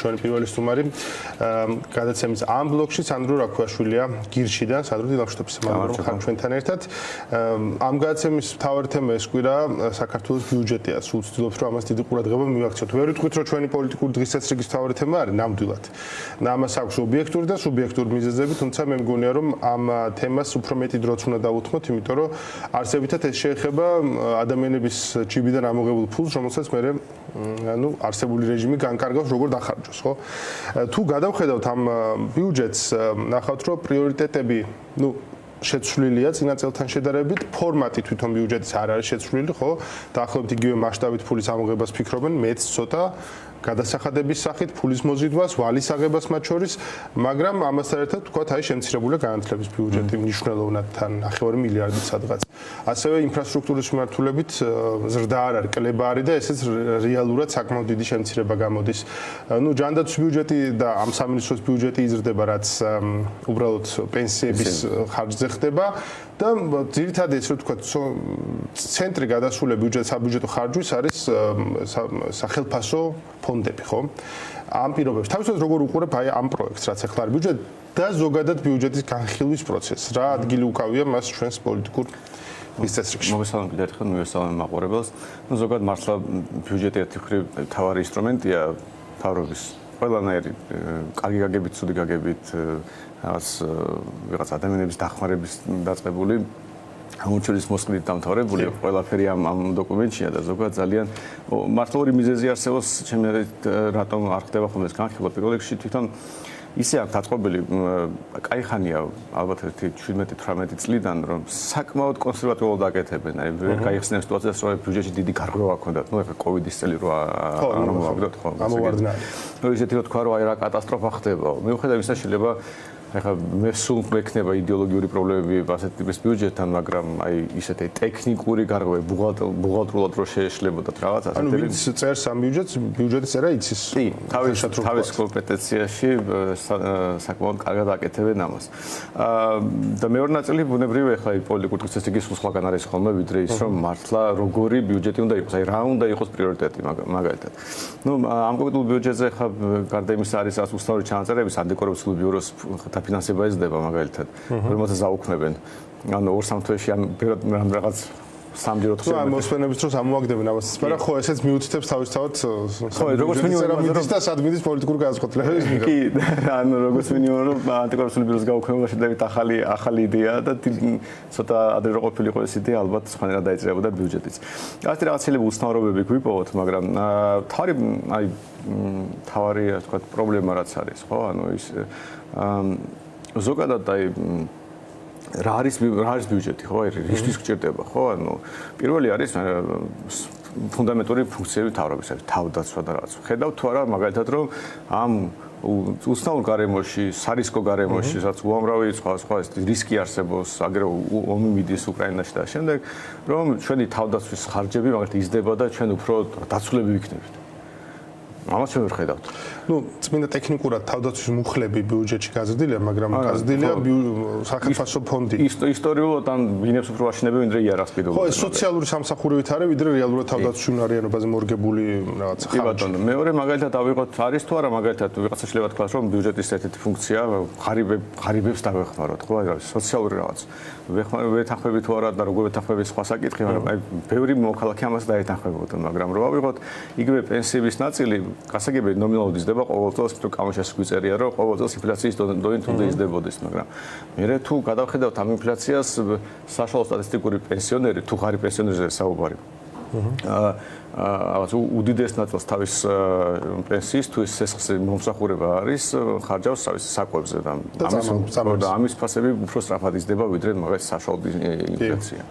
ჩვენი პირველი სტუმარი გადაცემის ამ ბლოკში სანდრო რაქუაშვილია გირშიდან. სანდრო, დილამშვიდობის, მაგრამ ხარ ჩვენთან ერთად. ამ გადაცემის მთავარი თემა ეს კვირა საქართველოს ბიუჯეტია. სულ ვცდილობთ რომ ამას დიდი ყურადღება მივაქციოთ. ვერ ვიტყვით რომ ჩვენი პოლიტიკური დღესასწრების მთავარი თემა არის ნამდვილად. ამას აქვს ობიექტური და სუბიექტური მიზეზები, თუმცა მე მგონია რომ ამ თემას უფრო მეტი დროც უნდა დავუთმოთ, იმიტომ რომ არსებითად ეს შეეხება ადამიანების ჯიბიდან ამოღებულ ფულს, რომელსაც მე არსებული რეჟიმი განკარგავს როგორ დახარჯოს, ხო? თუ გადავხედავთ ამ ბიუჯეტს, ნახავთ რომ პრიორიტეტები, შეცვლილია წინა წელთან შედარებით, ფორმატი თვითონ ბიუჯეტის არ არის შეცვლილი, ხო? დაახლოებით იგივე მასშტაბით ფულის ამოღებას ფიქრობენ, მეც ცოტა გადასახადების სახით ფულის მოზიდვას, ვალის აღებას მათ შორის, მაგრამ ამასთან ერთად თქვათ, შემცირებულია განათლების ბიუჯეტი მნიშვნელოვნად თან 9 მილიარდით სადღაც. ასევე ინფრასტრუქტურის მიმართულებით ზრდა არ არის, კლება არის და ესეც რეალურად საკმაოდ დიდი შემცირება გამოდის. ჯანდაცვის ბიუჯეტი და ამ სამინისტროს ბიუჯეტი იზრდება, რაც უბრალოდ პენსიების ხარჯზე ხდება და ძირითადად ეს რო თქვა ცენტრი გადასული საბიუჯეტო ხარჯვის არის სახელმწიფო ფონდები, ხო? ამ პირობებში თავისთავად როგორ უყურებ აი ამ პროექტს, რაც ახლა არის ბიუჯეტი და ზოგადად ბიუჯეტის განხილვის პროცესს. რა ადგილი უკავია მას ჩვენს პოლიტიკურ მისწრაფში? მოგესალმებით კიდევ ერთხელ, მივესალმებ მაყურებელს. ზოგადად მართლა ბიუჯეტი ერთი მთავარი ინსტრუმენტია მთავრობის ყველანაირი კარგი გაგებით, ცუდი გაგებით, რაღაც ადამიანების დახმარების დაწყებული ამორჩევის მოსყიდით დამთავრებული ყველაფერი ამ დოკუმენტშია და ზოგადად ძალიან მართლა ორი მიზეზი არსებობს, ჩემი რატომ არ ხდება ხოლმე ეს განხილვა. პირველ რიგში თვითონ ისე აქვს დაწყობილი, კაი ხანია ალბათ 17-18 წლიდან, რომ საკმაოდ კონსერვატიულად აკეთებენ. აი ვერ გაიხსნიან სიტუაციას, რომ ბიუჯეტში დიდი გარღვევა ჰქონდათ. ახლა კოვიდის წელი რო არ მოვაგდოთ ხო? ამოვარდნა. ისეთი რა თქვა, რომ აი რა კატასტროფა ხდება. მიუხედავად იმისა, შეიძლება ახლა მე სულ მექნება იდეოლოგიური პრობლემები ასეთ ტიპის ბიუჯეტთან, მაგრამ აი ისეთი ტექნიკური გარღვევა, ბუღალტრულად რო შეეშლებოდათ რაღაც ასეთი. ანუ ვინც წერს ამ ბიუჯეტის წერა იცის. კი, თავის კომპეტენციაში საკმაოდ კარგად აკეთებენ ამას. და მეორე ნაწილი ბუნებრივია ახლა პოლიტიკური წესრიგის სხვაგან არის ხოლმე, ვიდრე ის რომ მართლა როგორი ბიუჯეტი უნდა იყოს, აი რა უნდა იყოს პრიორიტეტი მაგალითად. ამ კონკრეტულ ბიუჯეტზე ახლა გარდა იმისა არის უსწავლო ჩანაწერების ანდეკორუფციული ბიუროს დაფინანსება ეზდება მაგალითად, რომელსაც აუქმებენ. ანუ 2-3 თვეში ამ რაღაც სამჯეროდ ხდება. მოსვენების დროს ამოაგდებენ ამას, მაგრამ ხო ესეც მიუთითებს თავისთავად ხო, როგორც მინიმუმ და სადმინის პოლიტიკურ განსხვავებებს. კი, ანუ როგორც მინიმუმ რომ ანტიკორუფციული ბიუროს გაუქმება შედარებით ახალი იდეაა და ცოტა ადრე რო ყოფილიყო ეს იდეა, ალბათ სხვანაირად დაიჭირებოდა ბიუჯეტიც. ასეთი რაღაცილები უცნაურობები გვიპოვოთ, მაგრამ თავარი რა თქვა პრობლემა რაც არის, ხო? ანუ ის ზოგადად აი რა არის ბიუჯეტი, ხო? რისთვის გჭირდება, ხო? ანუ პირველი არის ფუნდამენტური ფუნქციები მთავრობისა, თავდაცვა და რაღაც. ხედავთ თუ არა მაგალითად რომ ამ უცნაურ გარემოში, სარისკო გარემოში, რაც უამრავი სხვა რისკი არსებობს, აგრე ომი მიდის უკრაინაში და შემდეგ, რომ ჩვენი თავდაცვის ხარჯები მაგალითად იზრდება და ჩვენ უფრო დაცულები ვიქნებით. ამას ვერ ხედავთ. წმინდა ტექნიკურად თავდაცვის მუხლები ბიუჯეტში გაზრდილია, მაგრამ გაზრდილია სახელმწიფო ფონდი. ისტორიულად ან ვინებს უფრო აშენებენ, ვიდრე იარაღს კიდევ. ხო, ეს სოციალური სამსახურებით არის, ვიდრე რეალურად თავდაცვის უნარიანობაზე მორგებული რაღაც ხარჯი. კი ბატონო, მეორე მაგალითად ავიღოთ, არის თუ არა მაგალითად ვიღაცა შეიძლება თქვას, რომ ბიუჯეტის ერთ-ერთი ფუნქცია ღარიბებს დავეხმაროთ, ხო, აი სოციალური რაღაც. ვეთანხმები თუ არა და როგორ ვეთანხმები სხვა საკითხი, მაგრამ აი ბევრი მოქალაქე ამას დაეთანხმებოდა, მაგრამ რო ავიღოთ იგივე პენსიების ნაწილი გასაგებია ნომინალურად იზრდება ყოველ წელს, თუ კამოშას გვიწერია, რომ ყოველ წელს ინფლაციის დონე თუნდაც იზრდებოდეს, მაგრამ მე თუ გადავხედავთ ამ ინფლაციას, საშუალო სტატისტიკური პენსიონერი, თუ ღარიბ პენსიონერზე საუბარი. უდიდეს ნაწილს თავის პენსიის თუ სესხზე მომსახურება არის, ხარჯავს საკვებზე და ამის ფასები უფრო სწრაფად იზრდება, ვიდრე მაგას საშუალო ინფლაცია.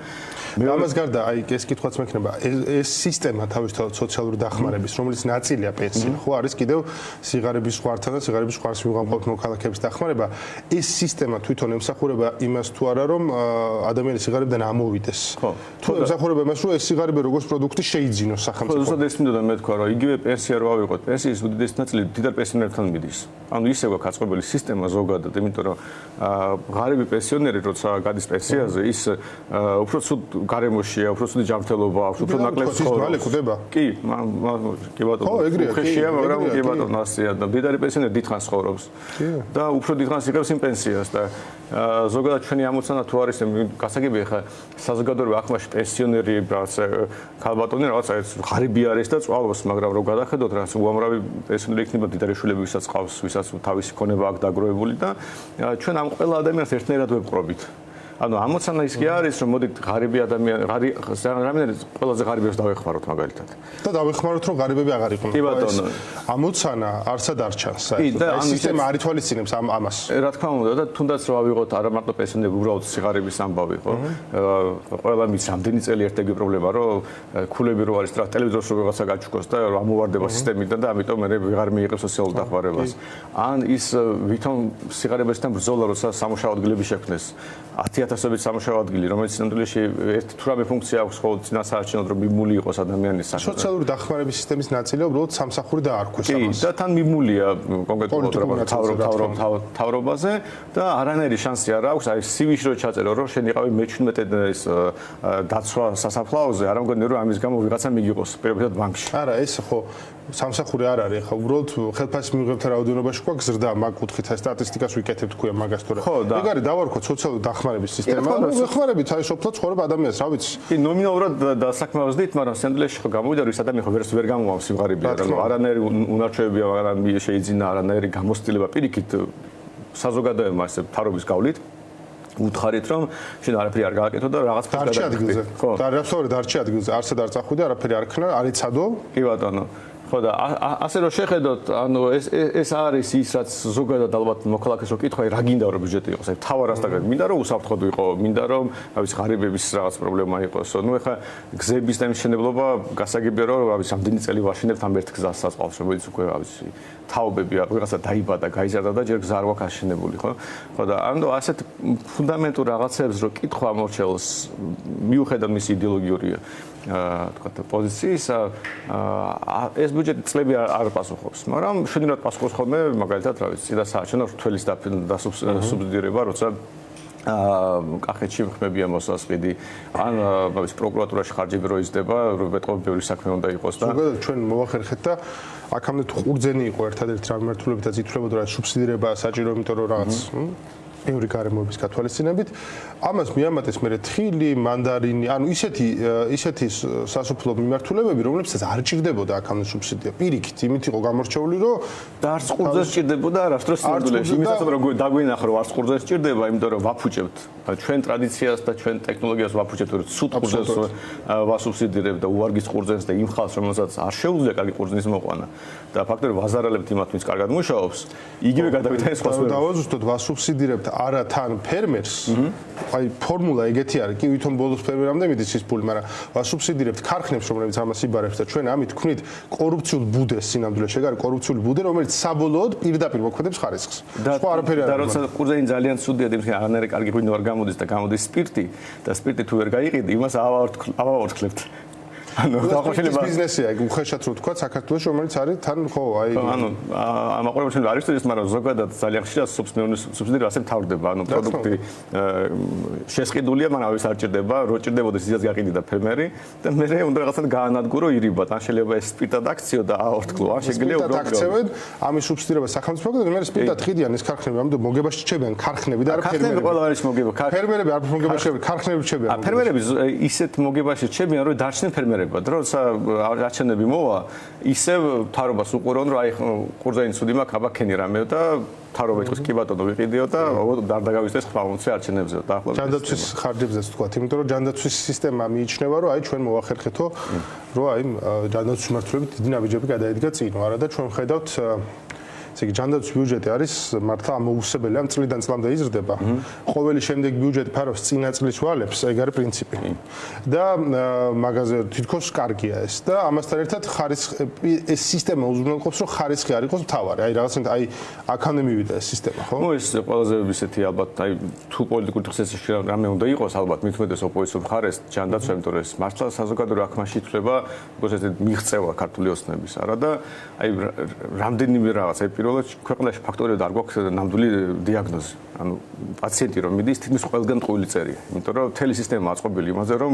ამას გარდა აი ეს კითხვაც მექნება, ეს სისტემა თავისთავად სოციალური დახმარების, რომელიც ნაწილია პენსია, ხო არის კიდევ სიღარიბის ზღვართან და სიღარიბის ზღვარს მივამყოფ მოქალაქეების დახმარება, ეს სისტემა თვითონ ემსახურება იმას თუ არა, რომ ადამიანი სიღარიბიდან ამოვიდეს. თუ ემსახურება იმას, რომ ეს სიღარიბე როგორც პროდუქტი შეიძინოს სახელმწიფო. ზუსტად ეს მინდოდა მე თქვა, რომ იგივე პენსია რო ავიღოთ, პენსიის უდიდესი ნაწილი მდიდარ პენსიონერთან მიდის. ანუ ისევ აქვს აწყობილი სისტემა ზოგადად, იმიტომ რომ ღარიბი პენსიონერი როცა გადის პენსიაზე, ის უფრო ცუდ გარემოშია, უფრო ცუდი ჯანმრთელობა აქვს, უფრო ნაკლებს ცხოვრობს. კი, კი ბატონო. ხო, ეგრეა, ხეშია, მაგრამ კი ბატონო, ასეა და მდიდარი პენსიონერი დიდხანს ცხოვრობს. და უფრო დიდხანს იღებს იმ პენსიას და ზოგადად ჩვენი ამოცანა თუ არის გასაგებია ხა საზოგადოება ახმაში პენსიონერი რაღაც ქალბატონი რაღაცა ღარიბი არის და წვალობს, მაგრამ რო გადახედოთ რა უამრავი პენსიონერი იქნება დიდარი შვილები, ვისაც ყავს, ვისაც თავისი ქონება აქვს დაგროვებული და ჩვენ ამ ყველა ადამიანს ერთნაირად ვეპყრობით. ანუ ამოცანა ის კი არის, რომ მოდით ღარიბი ადამიანი, რამდენი ყველაზე ღარიბებს დავეხმაროთ მაგალითად. და დავეხმაროთ, რომ ღარიბები აღარ იყვნენ. კი ბატონო. ამოცანა არცად არ ჩანს საერთოდ. ეს სისტემა არ ითვალისწინებს ამას. რა თქმა უნდა და თუნდაც რო ავიღოთ არა მარტო პენსიონერები, უბრალოდ სიღარიბის ამბავი, ხო? ყველა მის რამდენი წელი ერთ-ერთი პრობლემა, რომ ქულები რო არის, რა ტელევიზორს რო რაღაცა გაჩუქოს და ამოვარდება სისტემიდან და ამიტომ მე ვეღარ მიიღებ სოციალურ დახმარებას. ან ის ვითომ სიღარიბესთან ბრძოლა, როცა სამუშაო ადგილები შექმნეს. 10,000-ობით სამუშაო ადგილი, რომელიც სინამდვილეში ერთი თუ რამე ფუნქცია აქვს, ხო, წინასაარჩევნოდ რომ მიმული იყოს ადამიანის სახე. სოციალური დახმარების სისტემის ნაწილია უბრალოდ სამსახური და არქვის ამას. და თან მიმულია კონკრეტულად თავრობაზე და არანაირი შანსი არ აქვს, აი CV-ში რო ჩაწერო, რომ შენ იყავი მე-17 ის დაცვა სასაფლაოზე, არ ამგონია რომ ამის გამო ვიღაცა მიგიყოს პირობითად ბანკში. არა, ეს ხო სამსახური არ არის, ხო, უბრალოდ ხელფასის მიღებთან რაოდენობაში გვაქვს ზრდა მაგ კუთხით, აი სტატისტიკას ვიკეთებ თქვია მაგას თორე. ეგ არის დავარქოთ სოციალური დახმარების სისტემა, ვეხმარებით აი სოფლად ცხოვრებ ადამიანს, რა ვიცი. კი, ნომინალურად დასაქმებაზდით, მაგრამ სინამდვილეში ხო გამოვიდა, რომ ის ადამიანი ხო ვერ გამოვავს სიმღარიბია, რომ არანაირი უნარჩვევებია, მაგრამ შეიძინა არანაირი გამოცდილება პირიქით საზოგადოებამ ასე თავრობის გავლით. უთხარით რომ შენ არაფერი არ გააკეთო და რაღაც დარჩი ადგილზე. და რასწორად დარჩი ადგილზე, არცად არ წახვიდე, არაფერი არ ქნა, არ იცადო. კი ბატონო. ხო და ასე რომ შეხედოთ, ანუ ეს არის ის რაც ზოგადად ალბათ მოქალაქეს რო კითხვა, რა გინდა რომ ბიუჯეტი იყოს, აი თავარას და მინდა რომ უსაფრთხოდ იყო, მინდა რომ აი ღარიბების რაღაც პრობლემა იყოს. ნუ ეხლა გზების და მშენებლობა გასაგებია რომ აი რამდენი წელი ვაშინებთ ამ ერთ გზას საწყალს, რომელიც უკვე აი თაობები ვიღაცა დაიბადა, გაიზარდა და ჯერ გზა არ გვაქვს აშენებული, ხო? ხო და ანუ ასეთ ფუნდამენტურ რაღაცებს რო კითხვა მორჩელს მიუხედავად მისი იდეოლოგიური თქვათ პოზიციის ეს ბიუჯეტი წლები არ პასუხობს, მაგრამ შედარებით პასუხობს ხოლმე მაგალითად რა ვიცი, და საარჩევნო რთველის დასუბსიდირება, როცა კახეთში ხმებია მოსასყიდი, ან პროკურატურაში ხარჯები რო იზრდება, რომ მეტყობა ბევრი საქმე უნდა იყოს და ზოგადად ჩვენ მოვახერხეთ და აქამდე თუ ყურძენი იყო ერთადერთი რა მიმართულებითაც ითვლებოდა რა სუბსიდირება საჭირო, იმიტომ რომ რაღაც ბევრი გარემოების გათვალისწინებით, ამას მიამატეს მე თხილი, მანდარინი, ანუ ისეთი სასოფლო მიმართულებები, რომლებსაც არ ჭირდებოდა აქამდე სუბსიდია. პირიქით, იმით იყო გამორჩეული, რომ და არც ყურძენს ჭირდებოდა, არასდროს სინამდვილეში, იმისაც რომ დაგვინახა, რომ არც ყურძენს ჭირდება, იმიტომ რომ ვაფუჭებთ ჩვენ ტრადიციას და ჩვენ ტექნოლოგიას ვაფუჭებთ, რომ ცუდ ყურძენს ვასუბსიდირებთ და უვარგის ყურძენს და იმ ხალხს, რომელსაც არ შეუძლია კარგი ყურძნის მოყვანა და ფაქტობრივად ვაზარალებთ იმათ, ვინც კარგად მუშაობს, იგივე გადავიტანეთ სხვა სფეროებში. დავაზუსტოთ, ვასუბსიდირებთ არა თან ფერმერს, აი ფორმულა ეგეთი არის, კი ვითომ ბოლოს ფერმერამდე მიდის ის პული, მაგრამ ვასუბსიდირებთ ქარხნებს, რომლებიც ამას იბარებს და ჩვენ ამით ვქმნით კორუფციულ ბუდეს სინამდვილეში, ეგ არის კორუფციული ბუდე, რომელიც საბოლოოდ პირდაპირ მოქმედებს ხარისხს. სხვა არაფერი არ არის. და როცა ყურძენი ძალიან ცუდია, იმიტომ რომ არანაირი კარგი ღვინო არ გამოდის და გამოდის სპირტი და სპირტი თუ ვერ გაიყიდი, იმას ავაორთქლებთ. ანუ დაახლოებით ბიზნესია, უხეშად რო თქვა საქართველოს, რომელიც არის თან ხო, აი ანუ ამაყურებელს არის ის, მაგრამ ზოგადად ძალიან ხშირად სუბსიდირება ასე მთავრდება, ანუ პროდუქტი შესყიდულია, მაგრამ ის არ ჭირდება, რო ჭირდებოდეს ისაც გაყიდიდა ფერმერი და მე უნდა რაღაცა გაანადგურო ირიბად, ან შეიძლება ეს სპირტად აქციო და აორთქლო, ან შეგიძლია უბრალოდ აქცევენ ამის სუბსიდირება სახელმწიფო და მე სპირტად ხიდიან ეს ქარხნები, ამიტომ მოგებაში რჩებიან ქარხნები და არა ფერმერები. ყველა არის მოგება, ფერმერები არ მოგებაში რჩებიან, ქარხნები რჩებიან. ფერმერები ისეთ მოგებაში რჩებიან, რომ დარჩნენ ფერმერები. როცა არჩევნები მოვა, ისევ თავრობას უყურონ, რომ აი ყურძენი ცუდი მაქვს, აბა ქენი რამე და თავრობა იტყვის კი ბატონო ვიყიდიო და არ დაგავიწყდეს ხმამონცე არჩევნებზე დაახლოებით. ჯანდაცვის ხარჯებზეც თქვა, იმიტომ რომ ჯანდაცვის სისტემა მიიჩნევა, რომ აი ჩვენ მოვახერხეთო, რომ აი ჯანდაცვის მიმართულებით დიდი ნაბიჯები გადაედგა წინ, არა და ჩვენ ვხედავთ ესე იგი ჯანდაცვის ბიუჯეტი არის მართლა ამოუხსებელი, ამ წლიდან წლამდე იზრდება. ყოველი შემდეგი ბიუჯეტი ფარავს წინა წლის ვალებს, ეგ არის პრინციპი. და მაგაზე თითქოს კარგია ეს და ამასთან ერთად ეს სისტემა უზრუნველყოფს, რომ ხარისხი არ იყოს მთავარი. აი რაღაცნაირად აი აქამდე მივიდა ეს სისტემა, ხო? ეს ყველაზე ისეთი ალბათ აი თუ პოლიტიკური დღესასწაულში რამე უნდა იყოს ალბათ მით უმეტეს ოპოზიციურ მხარეს ჯანდაცვა, იმიტომ რომ ეს მართლა საზოგადო აქმაში ითვლება როგორც ესეთი მიღწევა ქართული ოცნების, არა და აი რამდენიმე რაღაც აი პირველად ქვეყანაში ფაქტორია და არ გვაქვს ნამდვილი დიაგნოზი. ანუ პაციენტი რომ მიდის თითქმის ყველგან ტყუილი წერია, იმიტომ რომ მთელი სისტემა აწყობილი იმაზე რომ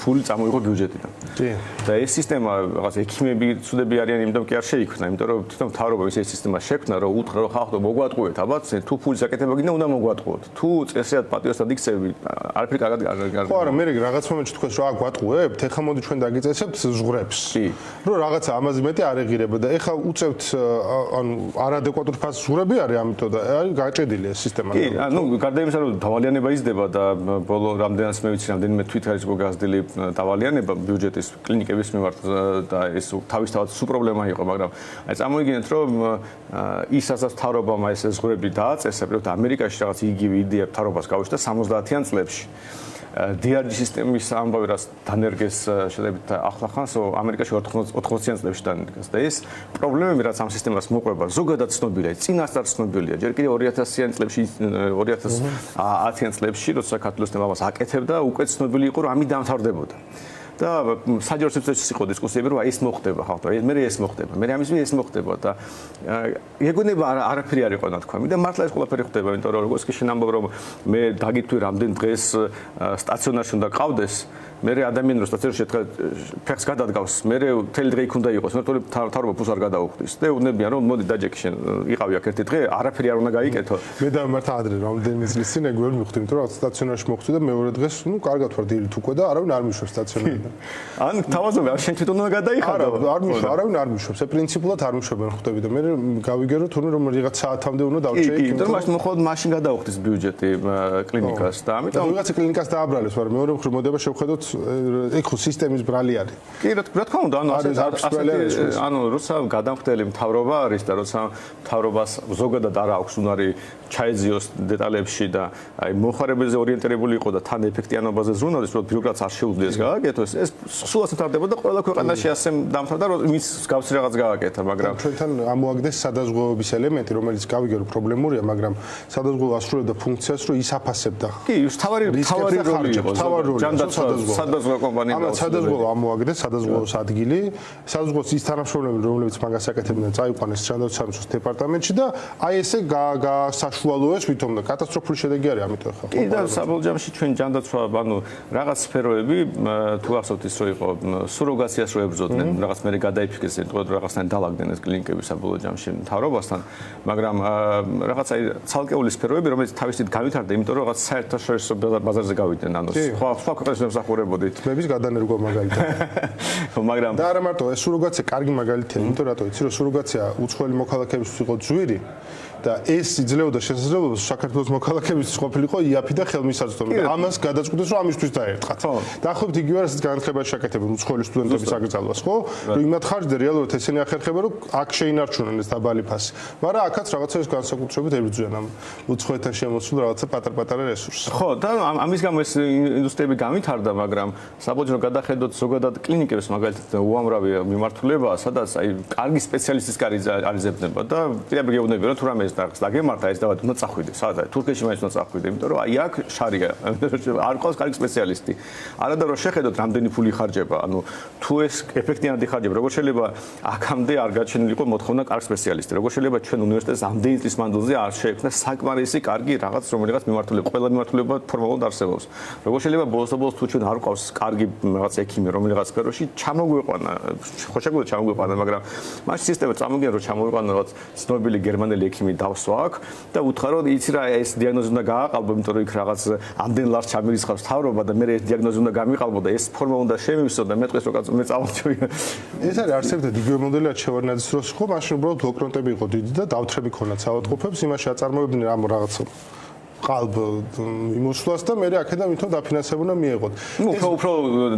ფული წამოიღო ბიუჯეტიდან. კი. და ეს სისტემა რაღაც ექიმები ცუდები არიან, იმიტომ კი არ შეიქმნა, იმიტომ რომ თვითონ მთავრობა ის სისტემა შექმნა, რომ უთხრა რომ ხალხო მოგვატყუეთ, აბა თუ ფულის აკეთება გინდა უნდა მოგვატყუოთ. თუ წესიათ პატიოსთან იქცევი, არაფერი კარგად არ. ხო, არა, მე რაღაც მომენტში თქვენ რომ გვატყუებთ, ეხლა მოდი ჩვენ დაგიწესებთ ზღვრებს. კი. რომ რაღაცა ამაზე მეტი არ ეღირება და ეხლა უწევთ ანუ არადეკვატურ ფასს ზღვრები არის, ამიტომ და არის გაჭედილი ეს სისტემა. კი, ანუ გარდა იმისა, რომ დავალიანება იზრდება და ბოლო რამდენადაც მე ვიცი, რამდენიმე თვით არის გაზრდილი დავალიანება ბიუჯეტის კლინიკების მიმართ და ეს თავისთავად სულ პრობლემა იყო, მაგრამ აი წარმოვიდგინეთ, რომ ისაც თავრობამ ეს ზღვრები დააწესა, პრინციპით ამერიკაში რაღაც იგივე იდეა თავრობას გავუშვა 70-იან წლებში. DRG სისტემის ამბავი რაც დანერგეს შედებით ახლახანს ამერიკაში 80-იან წლებში დანერგეს და ეს პრობლემები რაც ამ სისტემას მოყვება ზოგადად ცნობილია, წინასწარ ცნობილია. ჯერ კიდევ 2000-იან წლებში 2010-იან წლებში როცა საქართველოს თემას აკეთებდა, უკვე ცნობილი იყო რომ ამით დამთავრდებოდა. და საჯარო სივრცეში იყო დისკუსიები რომ ეს მოხდება ხალხო, მე ეს მოხდება, მე ამის ეს მოხდება და ეგონება არაფერი არ იყო ნათქვამი და მართლა ეს ყველაფერი ხდება, იმიტომ რომ როგორც კი შენ ამბობ რომ მე დაგითვლი რამდენ დღეს სტაციონარში უნდა ყავდეს, მე ადამიანი რო სტაციონარში ფეხს გადადგავს, მე მთელი დღე იქ უნდა იყოს, მერტული თავრობა ფულს არ გადაუხდის და უნებიან რომ მოდი დაჯექი შენ იყავი აქ ერთი დღე, არაფერი არ უნდა გაიკეთო. მე დამართა ადრე რამდენიმე წლის წინ ეგ ვერ მივხვდი, იმიტომ რომ სტაციონარში მოხვდი და მეორე დღეს ნუ კარგად ვარ დილით უკვე და არავინ არ მიშვებს სტაციონარში. ან თავაზობ შენ თვითონ უნდა გადაიხადო. არ მიშვებს, არავინ არ მიშვებს. ეს პრინციპულად არ მიშვებენ ხვდები და მე გავიგერო თურმე რომ რაღაც საათამდე უნდა დავჭეი. კი, იმიტომ რომ მხოლოდ მაშინ გადაუხდის ბიუჯეტი კლინიკას და ამიტომ ვიღაცა კლინიკას დააბრალებს, მაგრამ მეორე მხრივ მოდება შევხედოთ ეგ ხო სისტემის ბრალი არის. კი, რა თქმა უნდა, ანუ როცა გადამხდელი მთავრობა არის და როცა მთავრობას ზოგადად არ აქვს უნარი ჩაეძიოს დეტალებში და აი მოხარებელზე ორიენტირებული იყო და თან ეფექტიანობაზე ზრუნავდეს, რომ ბიუროკრატს არ შეუძლიეს გააკეთოს, ეს სულაც მთავრდება და ყველა ქვეყანაში ასე დამთავრდა, რომ ის გავს რაღაც გააკეთა, მაგრამ ჩვენთან ამოაგდეს სადაზღვევების ელემენტი, რომელიც გავიგე რომ პრობლემურია, მაგრამ სადაზღვევო ასრულებდა ფუნქციას, რომ ის აფასებდა. კი, თავარი როლი იყო. სადაზღვევო კომპანია. ამათ სადაზღვევო ამოაგდეს, სადაზღვევოს ადგილი, სადაზღვევოს ის თანამშრომლები, რომლებიც მაგას აკეთებდნენ, წაიყვანეს ჯანდაცვის დეპარტამენტში და აი ესე საშუალოეს ვითომ და კატასტროფული შედეგი არის ამიტომ ხა. კი და საბოლოო ჯამში ჩვენ ჯანდაცვა, ანუ რაღაც სფეროები თუ ახსოვთ ის რო იყო სუროგაციას რო ებრძოდნენ, რაღაც მე გადაიფიქეს, რაღაცნაირად დაალაგდნენ ეს კლინიკები საბოლოო ჯამში მთავრობასთან, მაგრამ რაღაც აი ცალკეული სფეროები, რომელიც თავისით გავითარდა, იმიტომ რომ რაღაც საერთაშორისო ბაზარზე გავიდნენ, ანუ სხვა ქვეყნებს ემსახურებოდით. თმების გადანერგვა მაგალითად. მაგრამ და არა მარტო ეს სუროგაცია კარგი მაგალითია, იმიტომ რატო იცი რომ სუროგაცია უცხოელი მოქალაქეებისთვის იყო ძვირი და ეს იძლეოდა შესაძლებლობას საქართველოს მოქალაქეებისთვის ყოფილიყო იაფი და ხელმისაწვდომი და ამას გადაწყვიტეს რომ ამისთვის დაერთხათ. დაახლოებით იგივე რასაც განათლებაში აკეთებენ უცხოელი სტუდენტების აკრძალვას, ხო? რომ იმათ ხარჯდა რეალურად ესენი ახერხებენ რომ აქ შეინარჩუნონ ეს დაბალი ფასი. მაგრამ აქაც რაღაცა ის განსაკუთრებით ებრძვიან ამ უცხოეთთან შემოსულ რაღაცა პატარ-პატარა რესურსს. ხო, და ამის გამო ეს ინდუსტრიები გავითარდა, მაგრამ საბოლოოდ გადახედოთ ზოგადად კლინიკებს, მაგალითად უამრავი მიმართულება, სადაც აი კარგი სპეციალისტის არიზებდება და პირდაპირ გეუბნები რომ თუ რამე ეს დაგემართა ეს დავად უნდა წახვიდე, სადაც თურქეთში მაინც უნდა წახვიდე, იმიტომ რომ აი აქ შარია, არ ყავს კარგი სპეციალისტი. არადა რომ შეხედოთ რამდენი ფული ხარჯება, ანუ თუ ეს ეფექტიანად იხარჯება, როგორ შეიძლება აქამდე არ გაჩენილიყო მოთხოვნა კარგ სპეციალისტი, როგორ შეიძლება ჩვენ უნივერსიტეტს ამდენი წლის მანძილზე არ შეექმნა საკმარისი კარგი რაღაც რომელიღაც მიმართულება, ყველა მიმართულება ფორმალურად არსებობს. როგორ შეიძლება ბოლოს თუ ჩვენ არ ყავს კარგი რაღაც ექიმი რომელიღაც სფეროში ჩამოგვიყვანა, ხო შეგვიძლია ჩამოგვიყვანა, მაგრამ მაშინ სისტემა წამოგია რომ ჩამოიყვანა რაღაც ცნობილი გერმანელი ექიმი დავსვა აქ და უთხრა რომ იცი რა ეს დიაგნოზი უნდა გააყალბო, იმიტომ რომ იქ რაღაც ამდენ ლარს ჩამირიცხავს თავრობა და მე ეს დიაგნოზი უნდა გამიყალბო და ეს ფორმა უნდა შემივისო და მე დღეს რო მე წავარჩევი. ეს არის არსებდა იგივე მოდელია ჩევარნაძის დროს ხო, მაშინ უბრალოდ ლოკრონტები იყო დიდი და დავთრები ქონათ საავადმყოფოებს, იმაში აწარმოებდნენ ამ რაღაცა ყალბ მიმოსვლას და მე აქედან ვითომ დაფინანსებუნა მიეღოთ. ნუ უფრო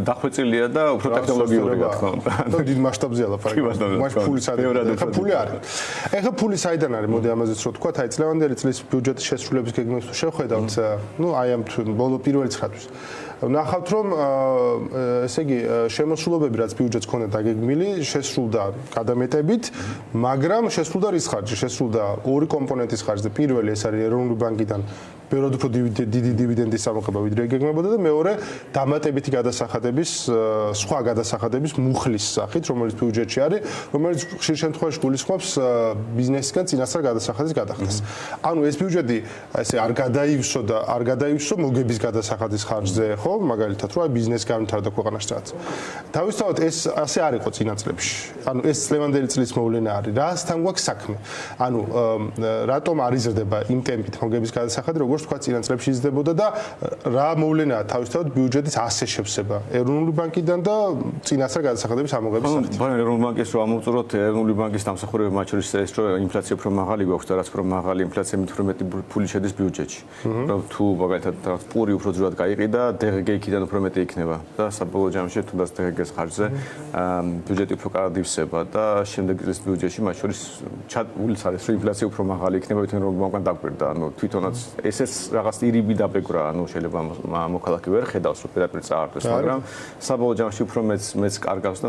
დახვეწილია და უფრო ტექნოლოგიური რა თქმა უნდა. და დიდ მასშტაბზე ალაფარი. მას ფული საერთოდ ეხა ფული არის. ეხა ფული საიდან არის? მოდი ამაზეც რო თქვა, აი წლევანდელი წლის ბიუჯეტის შესრულების გეგმებს თუ შევხედავთ, ნუ აი ამ ბოლო პირველი ცხრათვის. ნახავთ რომ ესე იგი შემოსულობები რაც ბიუჯეტს ქონდა დაგეგმილი შესრულდა გადამეტებით, მაგრამ შესრულდა რის ხარჯი? შესრულდა ორი კომპონენტის ხარჯზე. პირველი ეს არის ეროვნული ბანკიდან ბევრად უფრო დიდი დივიდენდის სამოხება ვიდრე ეგეგმებოდა და მეორე დამატებითი გადასახადების სხვა გადასახადების მუხლის სახით, რომელიც ბიუჯეტში არის, რომელიც ხშირ შემთხვევაში გულისხმობს ბიზნესისგან წინასწარ გადასახადის გადახდას. ანუ ეს ბიუჯეტი ესე არ გადაივსო მოგების გადასახადის ხარჯზე, ხო, მაგალითად, რომ აი ბიზნესი განვითარდა ქვეყანაში რაღაც. თავისთავად ეს ასე არ იყო წინა წლებში. ანუ ეს წლევანდელი წლის მოვლენა არის. რასთან გვაქვს საქმე? ანუ რატომ არ იზრდება იმ ტემპით მოგების გადასახადი, როგორც თქვა წინა წლებში იზრდებოდა და რა მოვლენაა თავისთავად ბიუჯეტის ასე შევსება ეროვნული ბანკიდან და წინასწარ გადასახადების ამოღების სახით. ბანკ ეროვნული ბანკის რო ამოვწუროთ ეროვნული ბანკის დამსახურება მათ შორის ეს რომ ინფლაცია უფრო მაღალი გვაქვს და რაც უფრო მაღალი ინფლაცია მით უფრო მეტი ფული შედის ბიუჯეტში. რომ თუ მაგალითად პური უფრო ძროად გაიყიდა, DGG იქიდან უფრო მეტი იქნება და საბოლოო ჯამში თუნდაც DGG-ს ხარჯზე ბიუჯეტი უფრო კარგად ივსება და შემდეგ წლის ბიუჯეტში მათ შორის ჩატულიც არის რომ ინფლაცია უფრო მაღალი იქნება თვითონ რომ ბანკთან დაგვირდა. ანუ თვითონაც ესეც რაღაც ირიბი დაბეგრა, ანუ შეიძლება მოქალაქე ვერ ხედავს რომ პირდაპირ წაართვეს, მაგრამ საბოლოო ჯამში უფრო მეც კარგავს და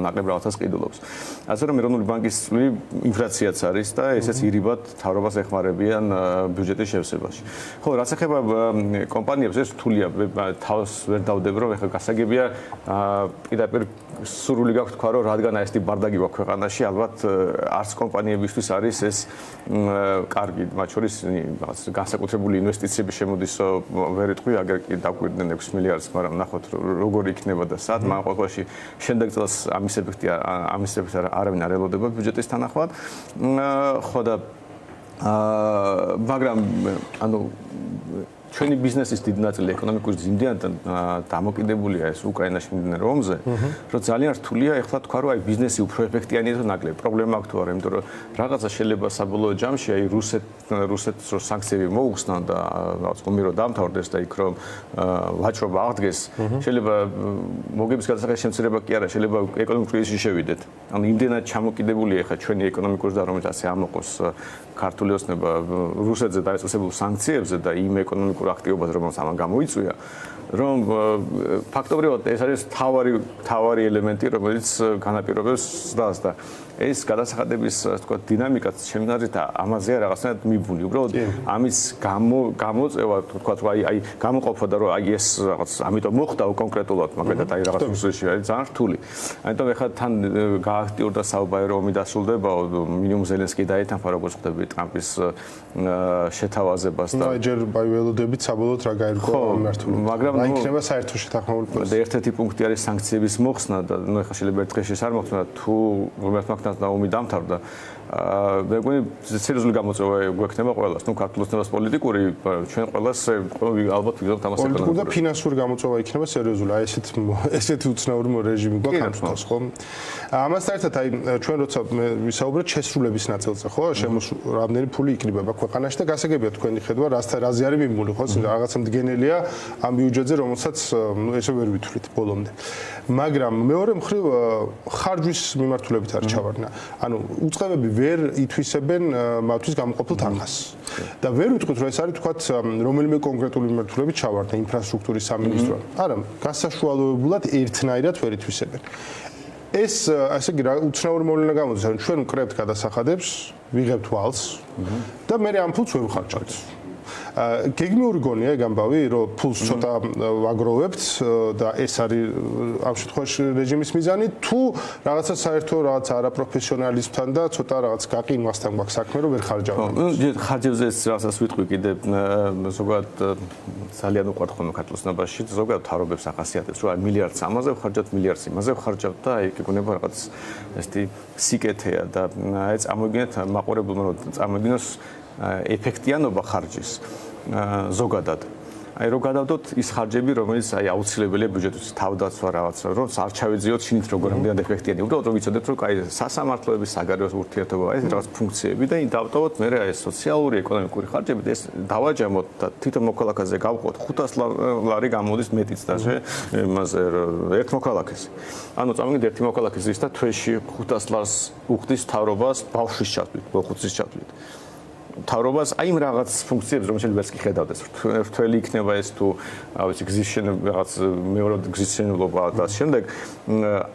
ნაკლებ რაღაცას ყიდულობს. ასე რომ ეროვნული ბანკის წვლილი ინფლაციაც არის და ესეც ირიბად თავრობას ეხმარებიან ბიუჯეტის შევსებაში. ხო, რაც ეხება კომპანიებს, ეს რთულია, თავს ვერ დავდები რომ ეხლა გასაგებია პირდაპირ სურვილი გაქვთ თქვა რომ რადგან ეს ტიპ ბარდაგი გვაქვს ქვეყანაში, ალბათ არც კომპანიებისთვის არის ეს კარგი, მათ შორის რაღაც განსაკუთრებული ინვესტიციები შემოდის, ვერ იტყვი, აგერ კი დაგვირდნენ 6 მილიარდს, მაგრამ ნახოთ როგორ იქნება და სად, მაგრამ ყოველში შემდეგ წელს ამის ეფექტი არავინ არ ელოდება ბიუჯეტის თანახმად. ხო და მაგრამ ანუ ჩვენი ბიზნესის დიდი ნაწილი ეკონომიკური ზრდიდან დამოკიდებულია ეს უკრაინაში მიმდინარე ომზე, რომ ძალიან რთულია ეხლა თქვა რომ აი ბიზნესი უფრო ეფექტიანია თუ ნაკლები. პრობლემა აქვს თუ არა, იმიტომ რომ რაღაცა შეიძლება საბოლოო ჯამში აი რუსეთს რო სანქციები მოუხსნან და რაღაც ღომირო დამთავრდეს და იქ რომ ვაჭრობა აღდგეს, შეიძლება მოგების გადასახადის შემცირება კი არა, შეიძლება ეკონომიკური კრიზისში შევიდეთ. ანუ იმდენად ჩამოკიდებულია ეხლა ჩვენი ეკონომიკური ზრდა, რომელიც ასე ამოყოს ქართული ოცნება რუსეთზე დაეწესებულ სანქციებზე და იმ ეკონომიკურ აქტივობას რომელსაც ამან გამოიწვია, რომ ფაქტობრივად ეს არის თავარი ელემენტი, რომელიც განაპირობებს ზრდას და ეს გადასახადების თქვა დინამიკაც შემნარით ამაზეა რაღაცნაირად მიბული. უბრალოდ ამის გამოწევა თქვა აი გამოყოფა და რომ აი ეს რაღაც ამიტომ მოხდა კონკრეტულად, მაგალითად აი რაღაც რუსეთში არის ძალიან რთული. ამიტომ ეხლა თან გააქტიურდა საუბარი რომ ომი დასრულდებაო, მინიმუმ ზელენსკი დაეთანხმა როგორც ხდები ტრამპის შეთავაზებას და აი ჯერ ველოდებით საბოლოოდ რა გაერკვა მიმართულებით. მაგრამ რა იქნება საერთო შეთანხმებული პროცესი. და ერთ-ერთი პუნქტი არის სანქციების მოხსნა და ნუ ეხლა შეიძლება ერთ დღეში არ მოხსნა თუ რომელმა და ომი დამთავრდა. მე მგონი სერიოზული გამოწვევა გვექნება ყველას, ნუ ქართულ ოცნებას პოლიტიკური, ჩვენ ყველას ალბათ ვიგზავნოთ ამას ეკონომიკურად. პოლიტიკური და ფინანსური გამოწვევა იქნება სერიოზული. აი ესეთი უცნაური რეჟიმი გვაქვს ამას, ხო? ამასთან ერთად აი ჩვენ როცა ვისაუბრეთ შესრულების ნაწილზე, ხო? რამდენი ფული იქნება ქვეყანაში და გასაგებია თქვენი ხედვა, რაზე არის მიმული, ხო? რაღაცა მდგენელია ამ ბიუჯეტზე, რომელსაც ნუ ესე ვერ ვითვლით ბოლომდე. მაგრამ მეორე მხრივ ხარჯვის მიმართულებით არის ჩავარდნა. ანუ უწყებები ვერ ითვისებენ მათთვის გამოყოფილ თანხას. და ვერ ვიტყვით, რომ ეს არის თქვათ რომელიმე კონკრეტული მიმართულებით ჩავარდნა ინფრასტრუქტურის სამინისტრო. არა, გასაშუალებულად ერთნაირად ვერ ითვისებენ. ეს ასე იგი უცნაური მოვლენა გამოდის, რომ ჩვენ ვკრებთ გადასახადებს, ვიღებთ ვალს და მე ამ ფულს ვევხარჯავთ. გეგმიური გონია ეგ ამბავი, რომ ფულს ცოტა ვაგროვებთ და ეს არის ამ შემთხვევაში რეჟიმის მიზანი, თუ რაღაცა საერთო რაღაც არაპროფესიონალიზმთან და ცოტა რაღაც გაყინვასთან გვაქვს საქმე, რომ ვერ ხარჯავთ. ხარჯებზე რაღაცას ვიტყვი კიდე ზოგადად ძალიან უყვართ ხოლმე ქართულ ოცნებაში, ზოგადად თავრობებს ახასიათებს, რომ მილიარდს ამაზე ვხარჯავთ, მილიარდს იმაზე ვხარჯავთ და აი გეუბნება რაღაც ესეთი სიკეთეა და აი წამოვიგინეთ მაყურებელმა რომ წამოვიგინოს ეფექტიანობა ხარჯის ზოგადად. აი რო გადავდოთ ის ხარჯები, რომელიც აი აუცილებელია ბიუჯეტის თავდაცვა რაღაცა, რომ არ ჩავეძიოთ შინით როგორ ამდენად ეფექტიანი. უბრალოდ რომ ვიცოდეთ, რომ აი სასამართლოების საგარეო ურთიერთობა ეს რაღაც ფუნქციები და იმ დავტოვოთ მე აი სოციალური, ეკონომიკური ხარჯები და ეს დავაჯამოთ და თვითონ მოქალაქეზე გავყოთ 500 ლარი გამოდის მეტიც და იმაზე ერთ მოქალაქეს. ანუ წამოგიდეთ ერთი მოქალაქე ზის და თვეში 500 ლარს უხდის თავრობას ბავშვის ჩათვლით, მოხუცის ჩათვლით. თავრობას აი იმ რაღაც ფუნქციებს რომ შეიძლება ვერც კი ხედავდეს რთველი იქნება ეს თუ ავიცი გზის შენობ რაღაც მეორად გზის შენობობა და შემდეგ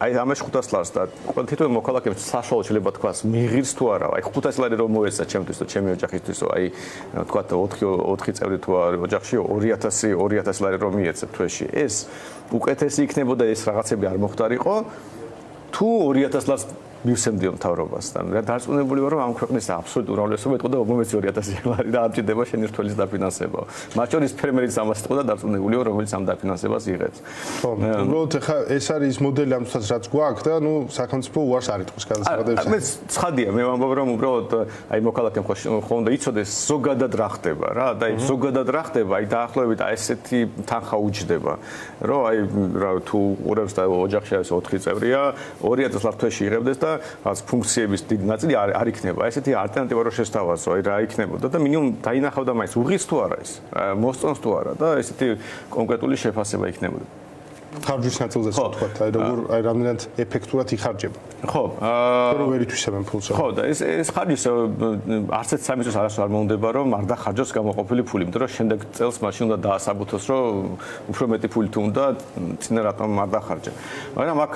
აი ამაში 500 ლარს და თვითონ მოქალაქეებს საშუალო შეიძლება თქვას მიღირს თუ არა აი 500 ლარი რომ მოეცა ჩემთვის და ჩემი ოჯახისთვისო აი თქვა 4 წევრი თუ არის ოჯახში 2000 ლარი რომ მიეცეთ თვეში ეს უკეთესი იქნებოდა ეს რაღაცები არ მოხდარიყო თუ 2000 ლარს მივსემდიო მთავრობასთან. რა დარწმუნებული ვარ რომ ამ ქვეყნის აბსოლუტურ უმრავლესობა ეთყოდა მომეც 2000 ლარი და ამჭირდება შენი რთველის დაფინანსება. მათ შორის ფერმერიც ამას ეთყოდა დარწმუნებული ვარ რომელიც ამ დაფინანსებას იღებს. ხო, უბრალოდ ეხა ეს არის მოდელი ამისთვის რაც გვაქვს და ნუ სახელმწიფო უარს არ იტყვის გადასახადებს. მე ცხადია მე ვამბობ რომ უბრალოდ აი მოქალაქემ ხო უნდა იცოდეს ზოგადად რა ხდება რა და აი ზოგადად რა ხდება აი დაახლოებით აი ესეთი თანხა უჯდება რომ აი რა თუ ყურებს და ოჯახში არის 4 წევრია 2000 ლარი თვეში იღებდეს და რაც ფუნქციების დიდი ნაწილი არ იქნება. ესეთი ალტერნატივა რო შესთავაზო, აი რა იქნებოდა და მინიმუმ დაინახავდა მაინც უღის თუ არა ეს, მოსწონს თუ არა და ესეთი კონკრეტული შეფასება იქნებოდა. ხარჯვის ნაწილზეც ვთქვა, აი როგორ აი რამდენად ეფექტურად იხარჯება. ხო, რომ ვერ ითვისებენ ფულს. ხო, და ეს ხარჯის არც ერთ სამიწოს არასდროს არ მომდება რომ არ დახარჯოს გამოყოფილი ფული, იმიტომ რომ შემდეგ წელს მაშინ უნდა დაასაბუთოს რომ უფრო მეტი ფული თუ უნდა წინა რატომ არ დახარჯა. მაგრამ აქ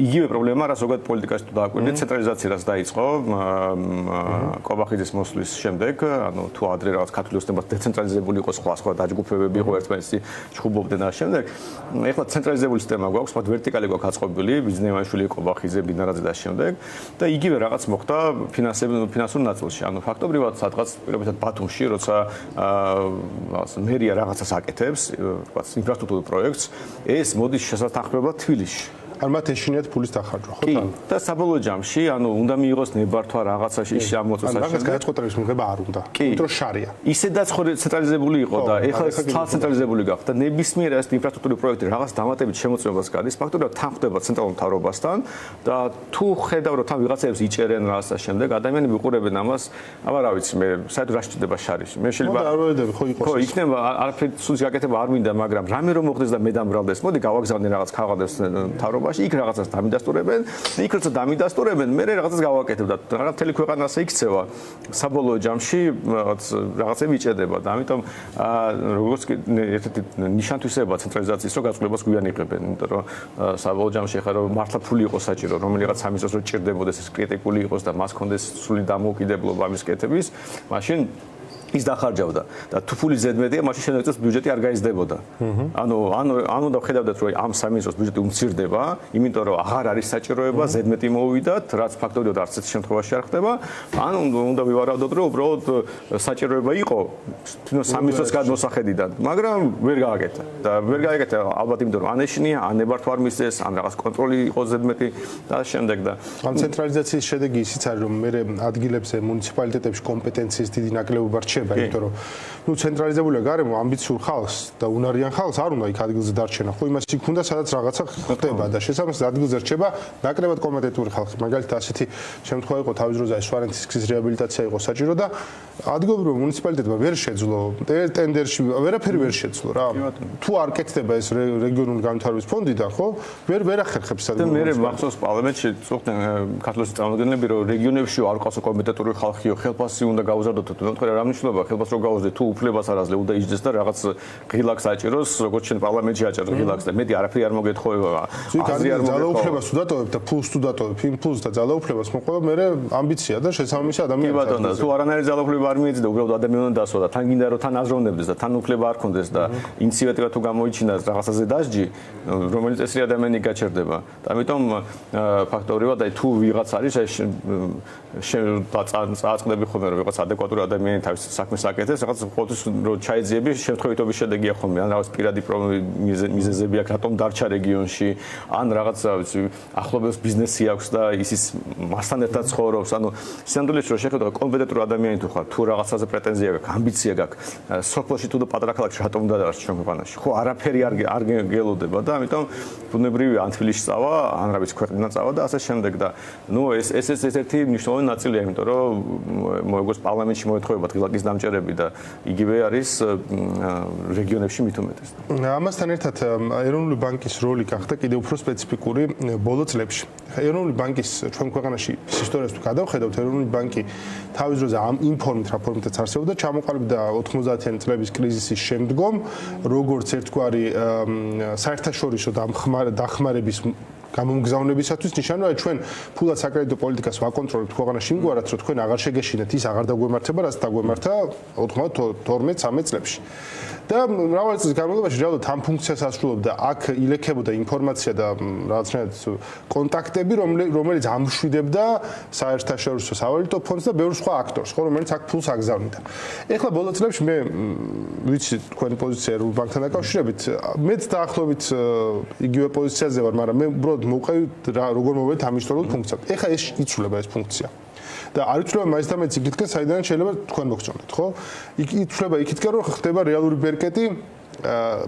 იგივე პრობლემა რა ზოგადად პოლიტიკაში თუ დააკვირდით, ცენტრალიზაციას დაიწყო კობახიძის მოსვლის შემდეგ, ანუ თუ ადრე რაღაც ქართული ოცნება დეცენტრალიზებული იყო სხვა დაჯგუფებები იყო ერთმანეთს ჩხუბობდნენ და შემდეგ ეხლა ცენტრალიზებული სისტემა გვაქვს, მათ ვერტიკალი გვაქვს აწყობილი, ბიზნესმენშვილი კობახიძე, ბინარაძე და შემდეგ და იგივე რაღაც მოხდა ფინანსურ ნაწილში. ანუ ფაქტობრივად სადღაც პირობითად ბათუმში, როცა მერია რაღაცას აკეთებს, ვთქვათ, ინფრასტრუქტურულ პროექტს, ეს მოდის შესაძლებლად თბილისში. არ მათ ეშინიათ ფულის დახარჯვა, ხო თან? და საბოლოო ჯამში, ანუ უნდა მიიღოს ნებართვა რაღაცაში შემოწოს ან რაღაც გადაწყვეტილების მიღება არ უნდა. იმიტომ რომ შარია. ისედაც ცენტრალიზებული იყო და ეხლა ცენტრალიზებული გახდა. ნებისმიერ ეს ინფრასტრუქტურული პროექტი რაღაც დამატებით შემოწმებას გადის, ფაქტობრივად თან ხდება ცენტრალურ მთავრობასთან და თუ ხედავ რომ თან ვიღაცებს იჭერენ რაღაცა შემდეგ, ადამიანები უყურებენ ამას, აბა რა ვიცი, მე საერთოდ რა შეჭდება შარიში. მე შეიძლება არ ვერდები, ხო იყოს. ხო, იქნება არაფერი სულის გაკეთება არ მინდა, მაგრამ რამე რომ მოხდეს და მე დამბრალდეს, მოდი გავაგზავნე რაღაც ქაღალდებს მთავრობა იქ რაღაცას დამიდასტურებენ, იქ როცა დამიდასტურებენ, მე რაღაცას გავაკეთებ და რაღაც მთელი ქვეყანა ასე იქცევა. საბოლოო ჯამში რაღაცები იჭედება და ამიტომ როგორც ერთ-ერთი ნიშანთვისება ცენტრალიზაციის რო გაწყვეტილებას გვიან იღებენ, იმიტომ რომ საბოლოო ჯამში ხარ რომ მართლა ფული იყოს საჭირო, რომელიღაც სამისოს რო ჭირდებოდეს ეს კრიტიკული იყოს და მას კონდეს სრული დამოუკიდებლობა ამის კეთების, მაშინ ის დახარჯავდა და თუ ფული ზედმეტია, მაშინ შემდეგ წელს ბიუჯეტი არ გაიზრდებოდა. ანუ და ხედავდეთ რომ ამ სამინისტროს ბიუჯეტი უმცირდება, იმიტომ რომ აღარ არის საჭიროება, ზედმეტი მოვიდათ, რაც ფაქტობრივად არც ერთ შემთხვევაში არ ხდება. ანუ უნდა ვივარავდოთ რომ უბრალოდ საჭიროება იყო თვითონ სამინისტროს გადმოსახედიდან, მაგრამ ვერ გააკეთა. და ვერ გააკეთა ალბათ იმიტომ რომ ანეშინია, ან ნებართვა არ მისცეს, ან რაღაც კონტროლი იყო ზედმეტი და შემდეგ და ამ ცენტრალიზაციის შედეგი ისიც არის რომ მე ადგილებზე მუნიციპალიტეტებში კომპეტენციის დიდი ნაკლებობა რჩება, იმიტომ რომ ნუ ცენტრალიზებულია გარემო ამბიციურ ხალხს და უნარიან ხალხს არ უნდა იქ ადგილზე დარჩენა. ხო იმას იქ უნდა სადაც რაღაცა ხდება და შესაბამისად ადგილზე რჩება ნაკლებად კომპეტენტური ხალხი. მაგალითად ასეთი შემთხვევა იყო თავის დროზე სვარენცის გზის რეაბილიტაცია იყო საჭირო და ადგილობრივ მუნიციპალიტეტმა ვერ შეძლო ტენდერში ვერაფერი ვერ შეძლო რა. თუ არ კეთდება ეს რეგიონული განვითარების ფონდიდან, ხო? ვერ ახერხებს ადგილობრივ. მე მახსოვს პარლამენტში წუხდნენ ქართლის წარმომადგენლები რომ რეგიონებში არ ყავს კომპეტენტური ხალხიო, ხელფასი უნდა გაუზარდოთ. თქო რა მნიშვნელობა ხელფასს რო გაუზრდე თუ უფლებას არ აძლევ უნდა იჯდეს და რაღაც ღილაკს აჭიროს, როგორც შენ პარლამენტში აჭერს ღილაკს და მეტი არაფერი არ მოგეთხოვება. აზრი არ ძალაუფლებას თუ დატოვებ და ფულს თუ დატოვებ, იმ ფულს და ძალაუფლებას მოყვება მე ამბიცია და შესაბამისი ადამიანი. კი ბატონო, თუ არანაირი ძალაუფლება არ მიეძი და უბრალოდ ადამიანი უნდა დასვა და თან გინდა რომ თან აზროვნებდეს და თან უფლება არ კონდეს და ინიციატივა თუ გამოიჩინოს რაღაცაზე დასჯი, რომელიც წესრი ადამიანი გაჩერდება. და ამიტომ ფაქტობრივად აი თუ ვიღაც არის აი წააწყდები ხოლმე რომ ვიღაც ადეკვატური ადამიანი თავის საქმეს აკეთებს, რაღაც ყოველთვის რო ჩაეძიები, შემთხვევითობის შედეგია ხოლმე, ან რაღაც პირადი მიზეზები აქვს, რატომ დარჩა რეგიონში, ან რაღაც ახლობელს ბიზნესი აქვს და ის მასთან ერთად ცხოვრობს. ანუ სინამდვილეში რო შეხედო კომპეტენტური ადამიანი თუ ხარ, თუ რაღაცაზე პრეტენზია გაქვს, ამბიცია გაქვს, სოფლში თუ და პატარა ქალაქში რატომ უნდა დარჩი ჩვენ ქვეყანაში? ხო, არაფერი არ გელოდება და ამიტომ ბუნებრივია ან თბილისში წავა, ან რა ვიცი, ქვეყნიდან წავა და ასე შემდეგ და ნუ ეს ერთ-ერთი მნიშვნელოვანი ნაწილია, იმიტომ რომ როგორც პარლამენტში მოეთხოვება ღილაკის დამჭერები და იგივე არის რეგიონებში მით უმეტეს. ამასთან ერთად ეროვნული ბანკის როლი გახდა კიდევ უფრო სპეციფიკური ბოლო წლებში. ეროვნული ბანკის ჩვენ ქვეყანაში ისტორიას თუ გადავხედავთ, ეროვნული ბანკი თავის დროზე ამ ინფორმით რაფორმითაც არსებობდა, ჩამოყალიბდა 90-იანი წლების კრიზისის შემდგომ, როგორც ერთგვარი საერთაშორისო დახმარების გამომგზავნებისათვის ნიშანია, რომ ჩვენ ფულად საკრედიტო პოლიტიკას ვაკონტროლებთ ქვეყანაში იმგვარად, რომ თქვენ აღარ შეგეშინეთ ის აღარ დაგვემართება, რაც დაგვემართა 92-13 წლებში. და მრავალი წლის განმავლობაში რეალურად ამ ფუნქციას ასრულებდა აქ ილექებოდა ინფორმაცია და რაღაცნაირად კონტაქტები, რომელიც ამშვიდებდა საერთაშორისო სავალუტო ფონდს და ბევრ სხვა აქტორს, ხო, რომელიც აქ ფულს აგზავნიდა. ეხლა ბოლო წლებში მე ვიცი თქვენი პოზიცია ეროვნულ ბანკთან დაკავშირებით, მეც დაახლოებით იგივე პოზიციაზე ვარ, მაგრამ მე უბრალოდ მოვყევი როგორ მოვედით ამ ისტორიულ ფუნქციად. ეხლა ეს იცვლება ეს ფუნქცია. და არ იცვლება მაინც და მაინც იქითკენ, საიდან შეიძლება თქვენ მოგწონდეთ, ხო? იცვლება იქითკენ, რომ ხდება რეალური ბერკეტი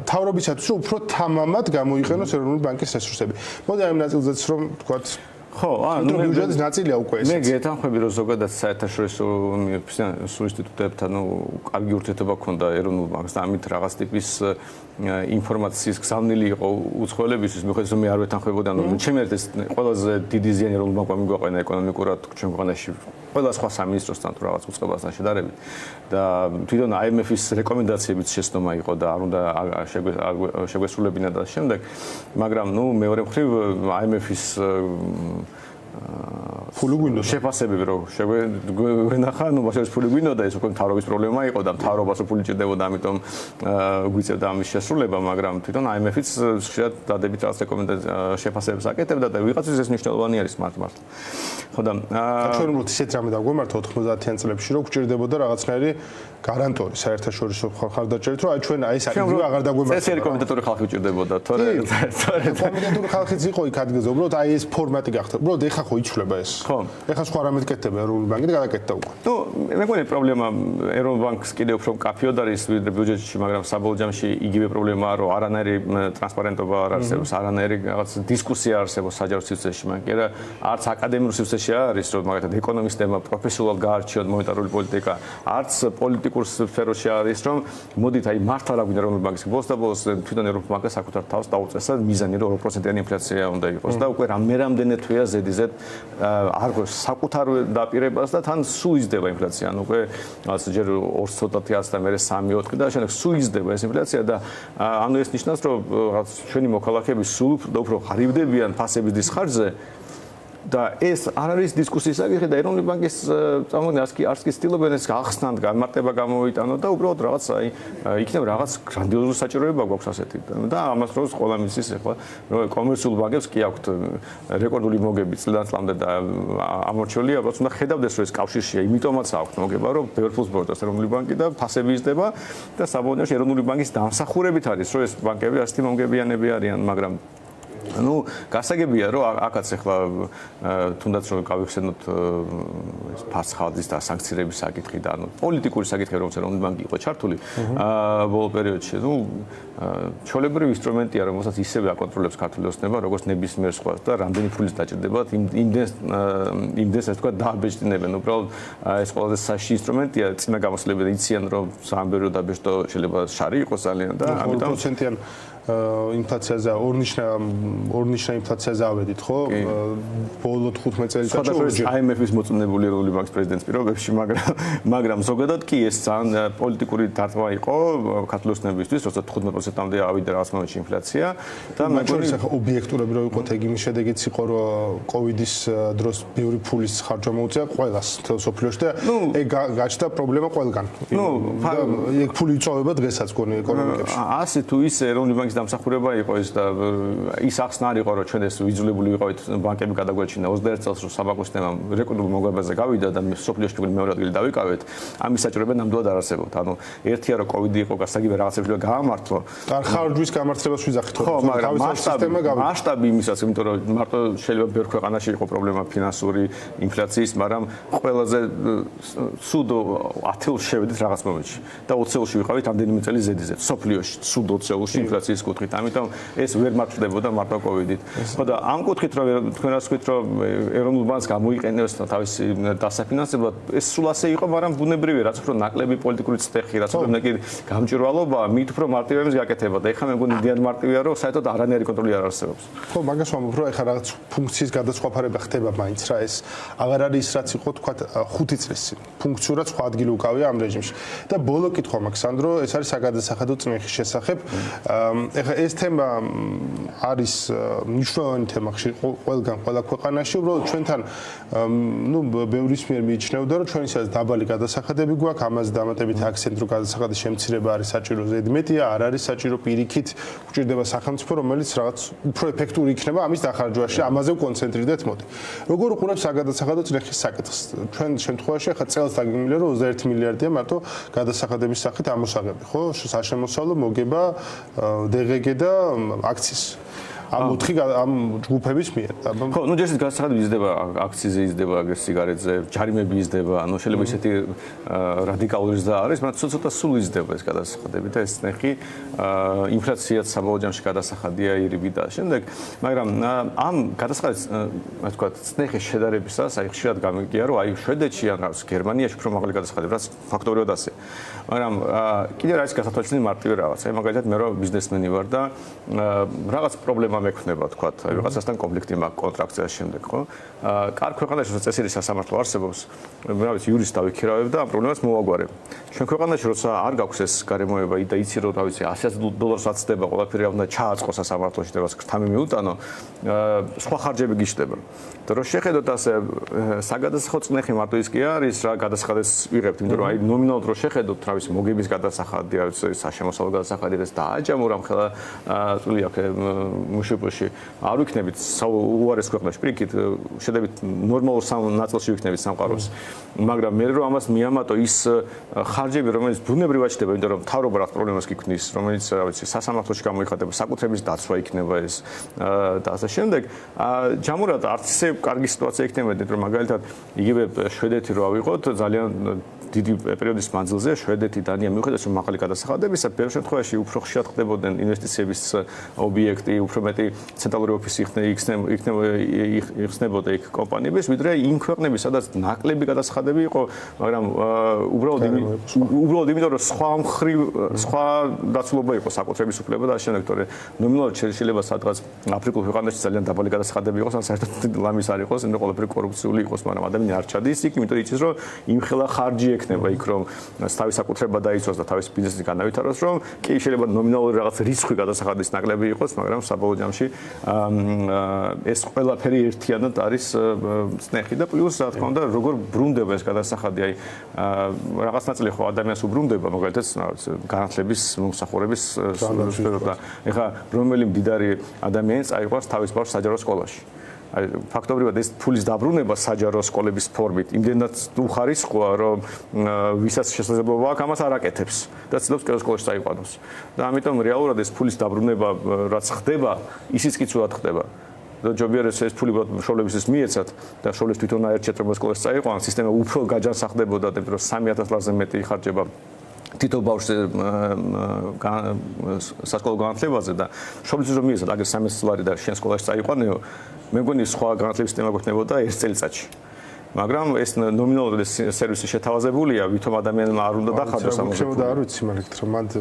მთავრობისათვის, რომ უფრო თამამად გამოიყენოს ეროვნული ბანკის რესურსები. მოდი ამ ნაწილზეც რომ თქვათ ხო, ანუ ბიუჯეტის ნაწილია უკვე ეს. მე გეთანხმები, რომ ზოგადად საერთაშორისო ინსტიტუტებთან კარგი ურთიერთობა ჰქონდა ეროვნულ ბანკს და ამით რაღაც ტიპის ინფორმაციის გზავნილი იყო უცხოელებისთვის, მიუხედავად რომ მე არ ვეთანხმებოდი, ანუ ჩემი ერთ ეს ყველაზე დიდი ზიანი ეროვნულ ბანკმა მიგვაყენა ეკონომიკურად ჩვენ ქვეყანაში ყველა სხვა სამინისტროსთან თუ რაღაც უწყებასთან შედარებით და თვითონ IMF-ის რეკომენდაციებიც შეცდომა იყო და არ უნდა შეგვესრულებინა და შემდეგ, მაგრამ ნუ მეორე მხრივ IMF-ის ფული გვინდოდა შეფასებები რომ შეგვენახა, ნუ ბაშერის ფული გვინდოდა, ეს უკვე მთავრობის პრობლემა იყო და მთავრობას ფული ჭირდებოდა, ამიტომ გვიწევდა ამის შესრულება, მაგრამ თვითონ IMF-იც ხშირად დადებით რაღაც შეფასებებს აკეთებდა და ვიღაცის ეს მნიშვნელოვანი არის მართლა. ხო და ჩვენ უბრალოდ ისეთ რამე დაგვემართა 90-იან წლებში, რომ გვჭირდებოდა რაღაცნაირი გარანტორი საერთაშორისო ხარდაჭერით, რომ აი ჩვენ აი ეს იგივე აღარ დაგვემართა. წესიერი კომიტეტური ხალხი გვჭირდებოდა, თორე კომიტეტური ხალხიც იყო იქ ადგილზე, უბრალოდ აი ეს ფორმატი გახდა. უბრალოდ ეხა ხო იცვლება ეს. ხო. ეხა სხვა რამე კეთდება ეროვნული ბანკი და გადაკეთდა უკვე. ნუ მე მგონი პრობლემა ეროვნულ ბანკს კიდევ უფრო მკაფიოდ არის ვიდრე ბიუჯეტში, მაგრამ საბოლოო ჯამში იგივე პრობლემაა, რომ არანაირი ტრანსპარენტობა არ არსებობს, არანაირი რაღაც დისკუსია არ არსებობს საჯარო სივრცეში, მაგრამ კი არც აკადემიურ სივრცეში არის, რომ მაგალითად ეკონომისტებმა პროფესიონალურად გაარჩიოთ მონეტარული პოლიტიკა, არც პოლიტიკურ სფეროში არის, რომ მოდით აი მართლა რა გვინდა ეროვნულ ბანკის ბოლოს და ბოლოს თვითონ ეროვნულ ბანკს საკუთარ თავს დაუწესა მიზანი, რომ 2%-იანი ინფლაცია უნდა იყოს და უკვე რამდენიმე თვეა ზედიზედ არ გვაქვს საკუთარ დაპირებას და თან სულ იზრდება ინფლაცია. ანუ უკვე რაღაც ჯერ 2.10-ს და მე 3-4 და შემდეგ სულ იზრდება ეს ინფლაცია და ანუ ეს ნიშნავს, რომ რაღაც ჩვენი მოქალაქეები სულ უფრო ღარიბდებიან ფასების დის ხარჯზე და ეს არ არის დისკუსიის საკითხი და ეროვნული ბანკის წარმომადგენლები არც კი ცდილობენ ეს ახსნან განმარტება გამოიტანო და უბრალოდ რაღაც აი იქნება რაღაც გრანდიოზული საჭიროება გვაქვს ასეთი და ამას დროს ყველა მისის ახლა რომ კომერციულ ბანკებს კი აქვთ რეკორდული მოგები წლიდან წლამდე და ამორჩეულია, უბრალოდ უნდა ხედავდეს რომ ეს კავშირშია, იმიტომაც აქვთ მოგება რომ ბევრ ფულს ბოროტავს ეროვნული ბანკი და ფასები იზრდება და საბოლოო ეროვნული ბანკის დამსახურებით არის რომ ეს ბანკები ასეთი მომგებიანები არიან, მაგრამ ну, გასაგებია, რომ აქაც ახლა თუნდაც რომ გავიხსენოთ ეს ფასხალდის და სანქციების საკითხი და ანუ პოლიტიკური საკითხი, რომელიც ეროვნული ბანკი იყო ჩართული ბოლო პერიოდში, ну, ჩოლებრივი ინსტრუმენტია, რომელსაც ისევე აკონტროლებს ქართული ოცნება, როგორც ნებისმიერ სხვას და რამდენი ფულის დაჭირდებათ, იმდენს ასე ვთქვათ, დააბეჭდინებენ. უბრალოდ ეს ყველაზე საშიში ინსტრუმენტია, წინა გამოსვლებიდან იციან, რომ საამბერო დაბეჭდო შეიძლება შარი იყოს ძალიან და ამიტომ 2%-იან ინფლაციაზე ორნიშნა ინფლაციაზე ავედით, ხო? ბოლო 15 წელიწადში ორჯერ IMF-ის მოწმებული ეროვნული ბანკის პრეზიდენტის პირობებში, მაგრამ ზოგადად კი ეს ძალიან პოლიტიკური დარტყმა იყო ქართული ოცნებისთვის, როცა 15%-მდე ავიდა რაღაც მომენტში ინფლაცია და მეგონი ობიექტურები რო იყოთ, ეგ იმის შედეგიც იყო, რომ კოვიდის დროს ბევრი ფულის ხარჯვა მოუწია ყველას მთელ სოფლიოში და ეგ გაჩნდა პრობლემა ყველგან. ეგ ფული იწოვება დღესაც გონი ეკონომიკებში. ასე თუ ისე ეროვნული ბანკის დამსახურება იყო ეს და ის ახსნა არ იყო რომ ჩვენ ეს ვიძულებული ვიყავით ბანკები გადაგვეჩინა 21 წელს რომ საბანკო სისტემა რეკორდულ მოგვარებაზე გავიდა და სოფლიოში მეორე ადგილი დავიკავეთ ამის საჭიროება ნამდვილად არ არსებობდა ანუ ერთია რომ კოვიდი იყო გასაგებია რაღაცებს შეიძლება გაამართლო არ ხარჯვის გამართლებას ვიზახით ხო მაგრამ მასშტაბი იმისაც იმიტომ რომ მარტო შეიძლება ბევრ ქვეყანაში იყო პრობლემა ფინანსური ინფლაციის მაგრამ ყველაზე სუდო 10-ელში შევედით რაღაც მომენტში და 20-ელში ვიყავით ამდენიმე წელი ზედიზე სოფლიოში სუდო 20-ელში ინფლაციის კუთხით ამიტომ ეს ვერ მარჩდებოდა მარტო კოვიდით ხო და ამ კუთხით რომ თქვენ რას ვთქვით რომ ეროვნულ ბანკს გამოიყენებს თავისი დასაფინანსებლად ეს სულ ასე იყო მაგრამ ბუნებრივია რაც უფრო ნაკლები პოლიტიკური წტეხი რაც უფრო ნაკლები გამჭვირვალობა მით უფრო მარტივების გაკეთება და ეხლა მე მგონი დიდად მარტივია რომ საერთოდ არანაირი კონტროლი არ არსებობს ხო მაგას ვამბობ რომ ეხლა რაღაც ფუნქციის გადასხვაფარება ხდება მაინც რა ეს აღარ არის ის რაც იყო თქვა 5 წლის წინ ფუნქციურად სხვა ადგილი უკავია ამ რეჟიმში და ბოლო კითხვა მაქვს სანდრო ეს არის საგადასახადო წნეხის შესახებ ეხლა ეს თემა არის მნიშვნელოვანი თემა ხშირ ყველგან ყველა ქვეყანაში უბრალოდ ჩვენთან ნუ ბევრის მიერ მიიჩნეოდა რომ ჩვენ ისაც დაბალი გადასახადები გვაქვს ამაზე დამატებით აქცენტ რომ გადასახადის შემცირება არის საჭირო ზედმეტია არ არის საჭირო პირიქით გვჭირდება სახელმწიფო რომელიც რაღაც უფრო ეფექტური იქნება ამის დახარჯვაში ამაზე ვკონცენტრირდეთ მოდი როგორ უყურებს საგადასახადო წნეხის საკითხს ჩვენ შემთხვევაში ახლა წელს დაგეგმილია რომ 21 მილიარდია მარტო გადასახადების სახით ამოსაღები ხო საშემოსავლო მოგება დეგეგ და აქციის ამ ჯგუფების მიერ. ხო, ნუ ჯერ გადასახადები იზრდება, აქციზი იზრდება, სიგარეტზე, ჯარიმები იზრდება, ანუ შეიძლება ისეთი რადიკალური ზრდა არის, მაგრამ ცოტა სულ იზრდება ეს გადასახადები და ეს ნეხი ინფლაციაც საბოლოო ჯამში გადასახადია ირიბი და შემდეგ, მაგრამ ამ გადასახადის, ასე ვთქვათ, ნეხის შედარებისას, აი ხშირად გამიგია, რომ აი შვედეთში ან რაღაც გერმანიაში უფრო მაღალი გადასახადები, რაც ფაქტორიულად ასე. მაგრამ კიდევ რა ის გასათვალისწინებელი მარტივი რაღაც. აი მაგალითად მე რომ ბიზნესმენი ვარ და რაღაც პრობლემა მექნება თქვა, აი რაღაცასთან კონფლიქტი მაქვს კონტრაქტის შემდეგ, ხო? კარგ ქვეყანაში როცა წესიერი სასამართლო არსებობს, რა ვიცი, იურისტი დავიქირავებ და ამ პრობლემას მოვაგვარებ. ჩვენ ქვეყანაში როცა არ გაქვს ეს გარემოება და იცი რომ რა ვიცი 100 დოლარს აცდება ყველაფერი უნდა ჩააწყო სასამართლოში და ქრთამი მიუტანო, სხვა ხარჯები გიჩნდება. და რო შეხედოთ ასე საგადასახადო წნეხი მარტო ის კი არის რა გადასახადებს ვიღებთ, იმიტომ რომ აი ნომინალურად რო შეხედოთ რა ვიცი მოგების გადასახადი, რა ვიცი საშემოსავლო გადასახადი და დააჯამო რამ ხელა წული აქ მუშებაში არ ვიქნებით უარეს ქვეყნაში პირიქით შედებით ნორმალურ ნაწილში ვიქნებით სამყაროს მაგრამ მე რომ ამას მიამატო ის ხარჯები რომელიც ბუნებრივად ჩდება იმიტომ რომ თავრობა რაღაც პრობლემას გიქმნის რომელიც რა ვიცი სასამართლოში გამოიხატება საკუთრების დაცვა იქნება ეს და ასე შემდეგ ჯამურად არც ისე კარგი სიტუაცია იქნება რომ მაგალითად იგივე შვედეთი რო ავიღოთ ძალიან დიდი პერიოდის მანძილზე შვედეთი დანია მიუხედავად რომ მაღალი გადასახადებისა ბევრ შემთხვევაში უფრო ხშირად ხდებოდნენ ინვესტიციების ობიექტი უფრო მეტი ცენტრალური ოფისი იხსნებოდა იქ კომპანიების ვიდრე იმ ქვეყნების სადაც ნაკლები გადასახადები იყო მაგრამ უბრალოდ იმიტომ რომ სხვა დაცულობა იყო საკუთრების უფლება და შემდეგ თორე ნომინალურად შეიძლება სადღაც აფრიკულ ქვეყანაში ძალიან დაბალი გადასახადები იყოს ან საერთოდ ლამის არ იყოს იმიტომ ყველაფერი კორუფციული იყოს მაგრამ ადამიანი არ ჩადის იქ იმიტომ იცის რომ იმხელა ხარჯი ექნება იქ რომ თავის საკუთრება დაიცვას და თავის ბიზნესი განავითაროს რომ კი შეიძლება ნომინალური რაღაც რიცხვი გადასახადის ნაკლები იყოს მაგრამ საბოლოო ჯამში ეს ყველაფერი ერთიანად არის წნეხი და პლუს რა თქმა უნდა როგორ ბრუნდება ეს გადასახადი აი რაღაც ნაწილი ხო ადამიანს უბრუნდება მაგალითად განათლების მომსახურების სფეროდა ეხლა რომელი მდიდარი ადამიანი წაიყვანს თავის ბავშვს საჯარო სკოლაში აი ფაქტობრივად ეს ფულის დაბრუნება საჯარო სკოლების ფორმით იმდენად უხარისხოა რომ ვისაც შესაძლებლობა აქვს ამას არ აკეთებს და ცდილობს კერძო სკოლაში წაიყვანოს და ამიტომ რეალურად ეს ფულის დაბრუნება რაც ხდება ისიც კი ცუდად ხდება და ჯობიარეს ეს ფული შობლების მიეცათ და შობლებს თვითონ აერჩიათ რომ სკოლაში წაიყვანონ სისტემა უფრო გაჯანსაღდებოდა და რომ 3000 ლარზე მეტი იხარჯება თითო ბავშვზე სასკოლო განათლებაზე და შობლებს რომ მიეცათ აგერ 300 ლარი და შენ სკოლაში წაიყვანეო მე მგონი სხვა განათლების სისტემა გვექნებოდა ერთ წელიწადში მაგრამ ეს ნომინალურად ეს სერვისი შეთავაზებულია ვითომ ადამიანმა არ უნდა დახარჯოს ამ შემოდა არ ვიცი მაგით რომ მანდ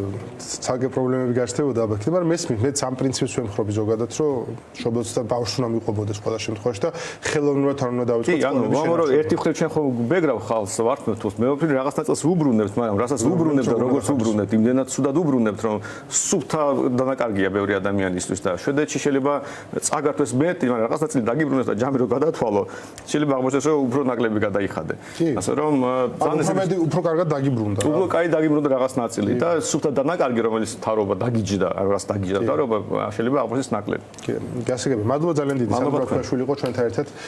ცალკე პრობლემები გაჩნდებოდა აბა მაგრამ მესმის მე ამ პრინციპს ვემხრობი ზოგადად რომ შობლებს და ბავშვს უნდა მიყვებოდეს ყველა შემთხვევაში და ხელოვნურად არ უნდა დავიწყოთ სკოლების შენა. კი, ანუ რომ ერთი ხელ ჩვენ ხო ბეგრავ ხალხს ვართმევ თულს მეოფილი რაღაც ნაწილს უბრუნებთ, მაგრამ რასაც უბრუნებთ და როგორც უბრუნებთ, იმდენად სუდად უბრუნებთ რომ სუფთა დანაკარგია ბევრი ადამიანისთვის და შვედეთში შეიძლება წაგართვეს მეტი, მაგრამ რაღაც ნაწილი დაგიბრუნოს და ჯამი რო გადათვალო, შეიძლება აღმოჩნდეს რომ უფრო უფრო ნაკლები გადაიხადე. კი. ასე რომ ძალიან უფრო კარგად დაგიბრუნდა. უფრო კაი დაგიბრუნდა რაღაც ნაწილი და სუფთა დანაკარგი რომელიც თავრობა დაგიჯდა, რაღაც დაგიჯდა თავრობა შეიძლება აღწევს ნაკლები. კი, გასაგები. მადლობა ძალიან დიდი. სანდრო რაქვაშვილი იყო ჩვენთან ერთად.